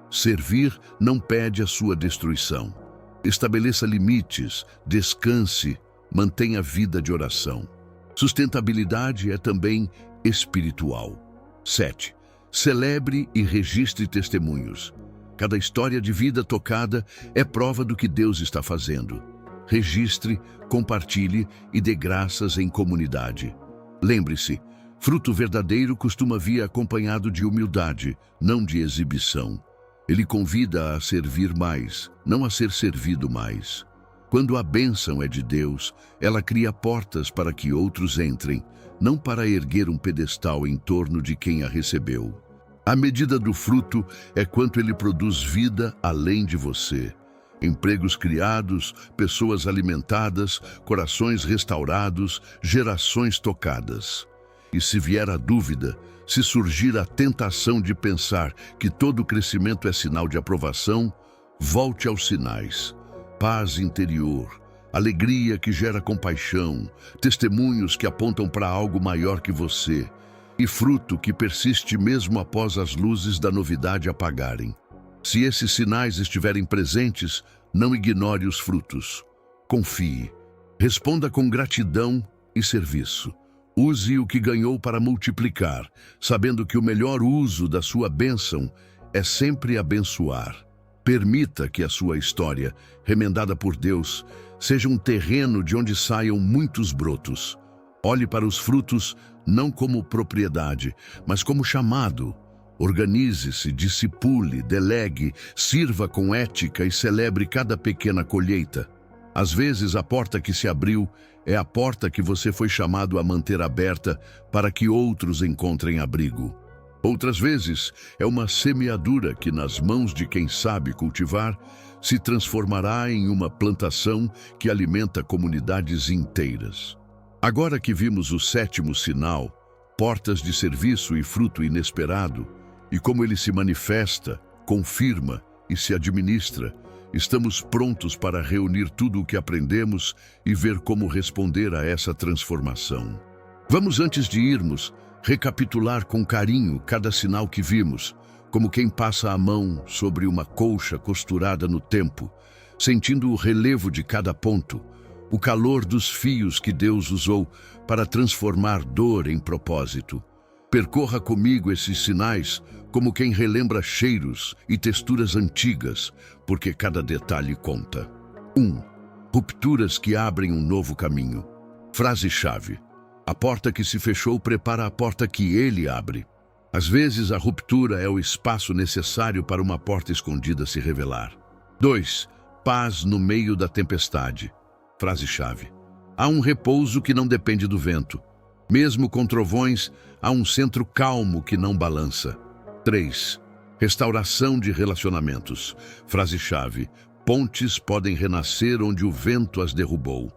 Servir não pede a sua destruição. Estabeleça limites, descanse, mantenha vida de oração. Sustentabilidade é também espiritual. 7. Celebre e registre testemunhos. Cada história de vida tocada é prova do que Deus está fazendo. Registre, compartilhe e dê graças em comunidade. Lembre-se, fruto verdadeiro costuma vir acompanhado de humildade, não de exibição. Ele convida a servir mais, não a ser servido mais. Quando a bênção é de Deus, ela cria portas para que outros entrem, não para erguer um pedestal em torno de quem a recebeu. A medida do fruto é quanto ele produz vida além de você. Empregos criados, pessoas alimentadas, corações restaurados, gerações tocadas. E se vier a dúvida, se surgir a tentação de pensar que todo crescimento é sinal de aprovação, volte aos sinais. Paz interior, alegria que gera compaixão, testemunhos que apontam para algo maior que você, e fruto que persiste mesmo após as luzes da novidade apagarem. Se esses sinais estiverem presentes, não ignore os frutos. Confie. Responda com gratidão e serviço. Use o que ganhou para multiplicar, sabendo que o melhor uso da sua bênção é sempre abençoar. Permita que a sua história, remendada por Deus, seja um terreno de onde saiam muitos brotos. Olhe para os frutos não como propriedade, mas como chamado. Organize-se, discipule, delegue, sirva com ética e celebre cada pequena colheita. Às vezes, a porta que se abriu é a porta que você foi chamado a manter aberta para que outros encontrem abrigo. Outras vezes, é uma semeadura que, nas mãos de quem sabe cultivar, se transformará em uma plantação que alimenta comunidades inteiras. Agora que vimos o 7º sinal, portas de serviço e fruto inesperado, e como ele se manifesta, confirma e se administra, estamos prontos para reunir tudo o que aprendemos e ver como responder a essa transformação. Vamos, antes de irmos, recapitular com carinho cada sinal que vimos, como quem passa a mão sobre uma colcha costurada no tempo, sentindo o relevo de cada ponto, o calor dos fios que Deus usou para transformar dor em propósito. Percorra comigo esses sinais como quem relembra cheiros e texturas antigas, porque cada detalhe conta. 1. Rupturas que abrem um novo caminho. Frase-chave. A porta que se fechou prepara a porta que ele abre. Às vezes, a ruptura é o espaço necessário para uma porta escondida se revelar. 2. Paz no meio da tempestade. Frase-chave. Há um repouso que não depende do vento. Mesmo com trovões, há um centro calmo que não balança. 3. Restauração de relacionamentos. Frase-chave. Pontes podem renascer onde o vento as derrubou.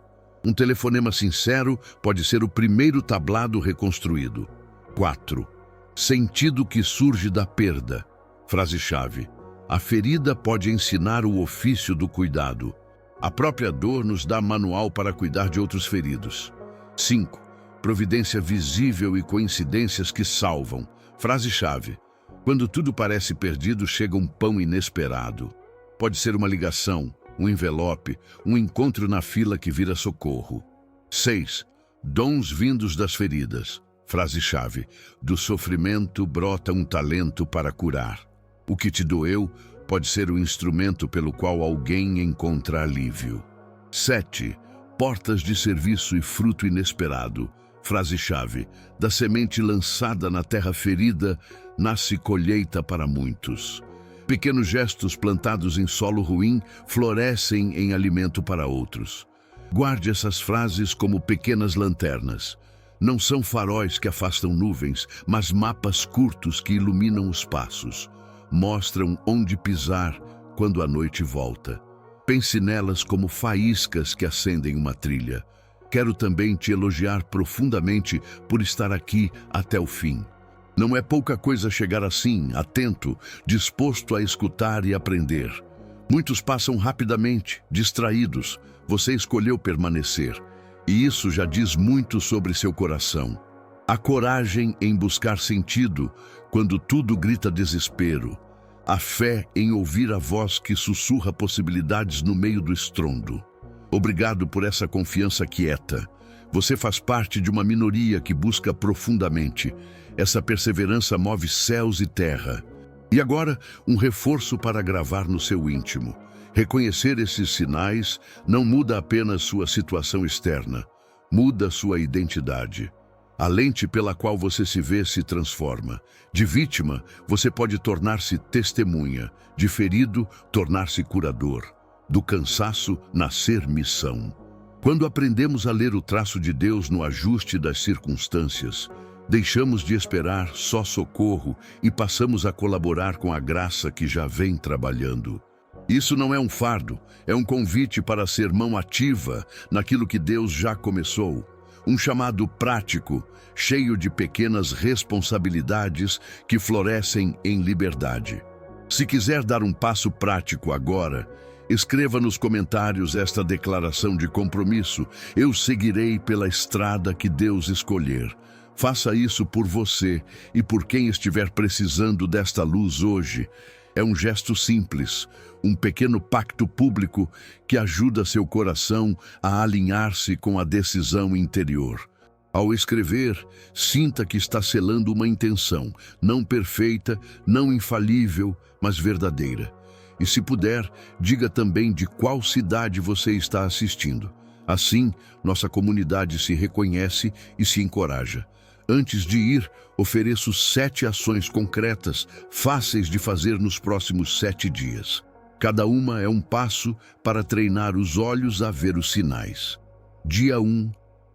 Um telefonema sincero pode ser o primeiro tablado reconstruído. 4. Sentido que surge da perda. Frase-chave. A ferida pode ensinar o ofício do cuidado. A própria dor nos dá manual para cuidar de outros feridos. 5. Providência visível e coincidências que salvam. Frase-chave. Quando tudo parece perdido, chega um pão inesperado. Pode ser uma ligação, um envelope, um encontro na fila que vira socorro. 6. Dons vindos das feridas. Frase-chave. Do sofrimento brota um talento para curar. O que te doeu pode ser o instrumento pelo qual alguém encontra alívio. 7. Portas de serviço e fruto inesperado. Frase-chave: da semente lançada na terra ferida, nasce colheita para muitos. Pequenos gestos plantados em solo ruim florescem em alimento para outros. Guarde essas frases como pequenas lanternas. Não são faróis que afastam nuvens, mas mapas curtos que iluminam os passos. Mostram onde pisar quando a noite volta. Pense nelas como faíscas que acendem uma trilha. Quero também te elogiar profundamente por estar aqui até o fim. Não é pouca coisa chegar assim, atento, disposto a escutar e aprender. Muitos passam rapidamente, distraídos. Você escolheu permanecer. E isso já diz muito sobre seu coração. A coragem em buscar sentido quando tudo grita desespero. A fé em ouvir a voz que sussurra possibilidades no meio do estrondo. Obrigado por essa confiança quieta. Você faz parte de uma minoria que busca profundamente. Essa perseverança move céus e terra. E agora, um reforço para gravar no seu íntimo. Reconhecer esses sinais não muda apenas sua situação externa, muda sua identidade. A lente pela qual você se vê se transforma. De vítima, você pode tornar-se testemunha. De ferido, tornar-se curador. Do cansaço, nascer missão. Quando aprendemos a ler o traço de Deus no ajuste das circunstâncias, deixamos de esperar só socorro e passamos a colaborar com a graça que já vem trabalhando. Isso não é um fardo, é um convite para ser mão ativa naquilo que Deus já começou. Um chamado prático, cheio de pequenas responsabilidades que florescem em liberdade. Se quiser dar um passo prático agora, escreva nos comentários esta declaração de compromisso: eu seguirei pela estrada que Deus escolher. Faça isso por você e por quem estiver precisando desta luz hoje. É um gesto simples, um pequeno pacto público que ajuda seu coração a alinhar-se com a decisão interior. Ao escrever, sinta que está selando uma intenção, não perfeita, não infalível, mas verdadeira. E se puder, diga também de qual cidade você está assistindo. Assim, nossa comunidade se reconhece e se encoraja. Antes de ir, ofereço 7 ações concretas, fáceis de fazer nos próximos 7 dias. Cada uma é um passo para treinar os olhos a ver os sinais. Dia 1.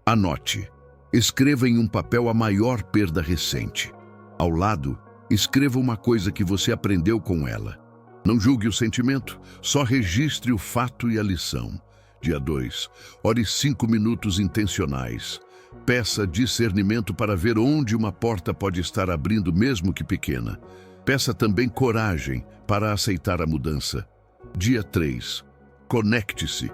Anote. Escreva em um papel a maior perda recente. Ao lado, escreva uma coisa que você aprendeu com ela. Não julgue o sentimento, só registre o fato e a lição. Dia 2. Ore 5 minutos intencionais. Peça discernimento para ver onde uma porta pode estar abrindo, mesmo que pequena. Peça também coragem para aceitar a mudança. Dia 3. Conecte-se.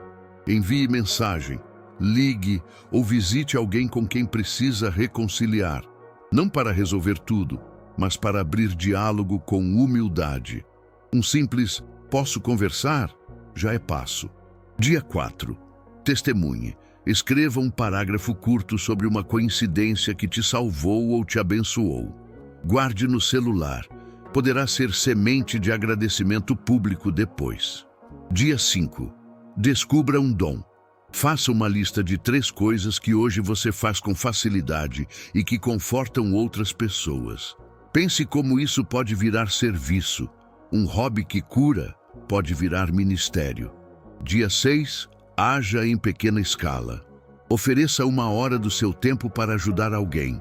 Envie mensagem, ligue ou visite alguém com quem precisa reconciliar. Não para resolver tudo, mas para abrir diálogo com humildade. Um simples "posso conversar?" já é passo. Dia 4. Testemunhe. Escreva um parágrafo curto sobre uma coincidência que te salvou ou te abençoou. Guarde no celular. Poderá ser semente de agradecimento público depois. Dia 5. Descubra um dom. Faça uma lista de 3 coisas que hoje você faz com facilidade e que confortam outras pessoas. Pense como isso pode virar serviço. Um hobby que cura pode virar ministério. Dia 6. Haja em pequena escala. Ofereça 1 hora do seu tempo para ajudar alguém.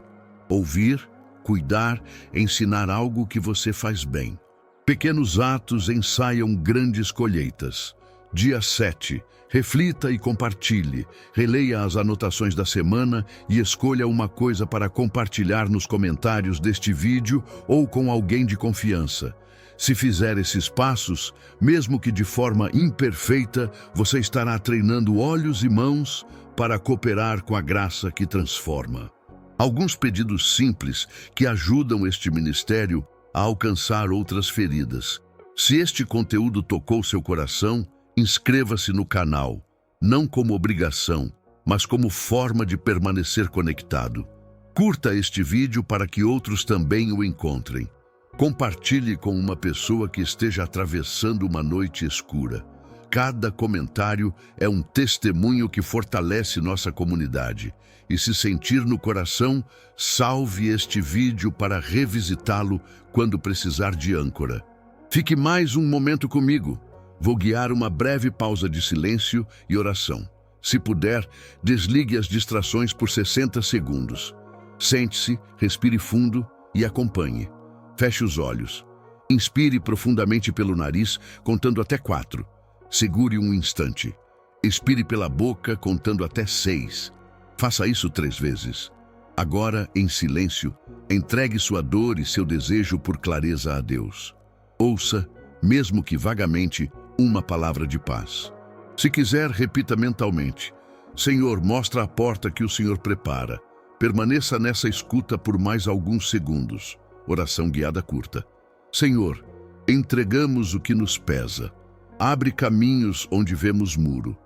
Ouvir, cuidar, ensinar algo que você faz bem. Pequenos atos ensaiam grandes colheitas. Dia 7. Reflita e compartilhe. Releia as anotações da semana e escolha uma coisa para compartilhar nos comentários deste vídeo ou com alguém de confiança. Se fizer esses passos, mesmo que de forma imperfeita, você estará treinando olhos e mãos para cooperar com a graça que transforma. Alguns pedidos simples que ajudam este ministério a alcançar outras feridas. Se este conteúdo tocou seu coração, inscreva-se no canal, não como obrigação, mas como forma de permanecer conectado. Curta este vídeo para que outros também o encontrem. Compartilhe com uma pessoa que esteja atravessando uma noite escura. Cada comentário é um testemunho que fortalece nossa comunidade. E se sentir no coração, salve este vídeo para revisitá-lo quando precisar de âncora. Fique mais um momento comigo. Vou guiar uma breve pausa de silêncio e oração. Se puder, desligue as distrações por 60 segundos. Sente-se, respire fundo e acompanhe. Feche os olhos. Inspire profundamente pelo nariz, contando até 4. Segure um instante. Expire pela boca, contando até 6. Faça isso 3 vezes. Agora, em silêncio, entregue sua dor e seu desejo por clareza a Deus. Ouça, mesmo que vagamente, uma palavra de paz. Se quiser, repita mentalmente: Senhor, mostra a porta que o Senhor prepara. Permaneça nessa escuta por mais alguns segundos. Oração guiada curta. Senhor, entregamos o que nos pesa. Abre caminhos onde vemos muro.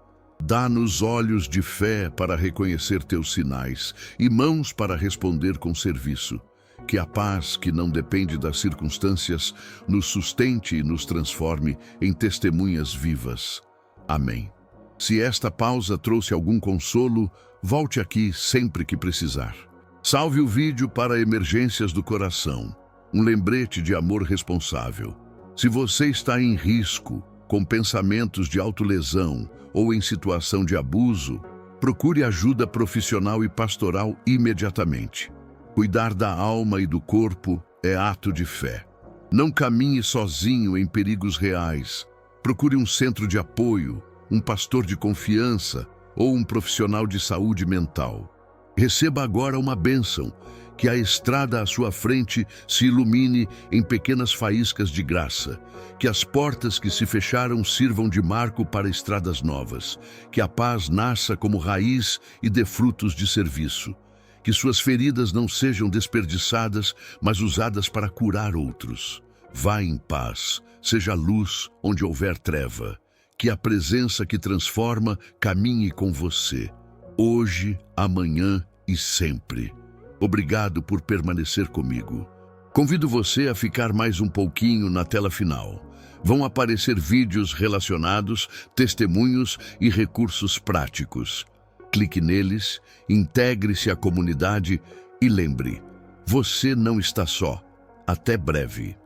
Dá-nos olhos de fé para reconhecer teus sinais e mãos para responder com serviço. Que a paz, que não depende das circunstâncias, nos sustente e nos transforme em testemunhas vivas. Amém. Se esta pausa trouxe algum consolo, volte aqui sempre que precisar. Salve o vídeo para emergências do coração, um lembrete de amor responsável. Se você está em risco, com pensamentos de autolesão ou em situação de abuso, procure ajuda profissional e pastoral imediatamente. Cuidar da alma e do corpo é ato de fé. Não caminhe sozinho em perigos reais. Procure um centro de apoio, um pastor de confiança ou um profissional de saúde mental. Receba agora uma bênção, que a estrada à sua frente se ilumine em pequenas faíscas de graça, que as portas que se fecharam sirvam de marco para estradas novas, que a paz nasça como raiz e dê frutos de serviço, que suas feridas não sejam desperdiçadas, mas usadas para curar outros. Vá em paz, seja luz onde houver treva, que a presença que transforma caminhe com você, hoje, amanhã e sempre. Obrigado por permanecer comigo. Convido você a ficar mais um pouquinho na tela final. Vão aparecer vídeos relacionados, testemunhos e recursos práticos. Clique neles, integre-se à comunidade e lembre, você não está só. Até breve.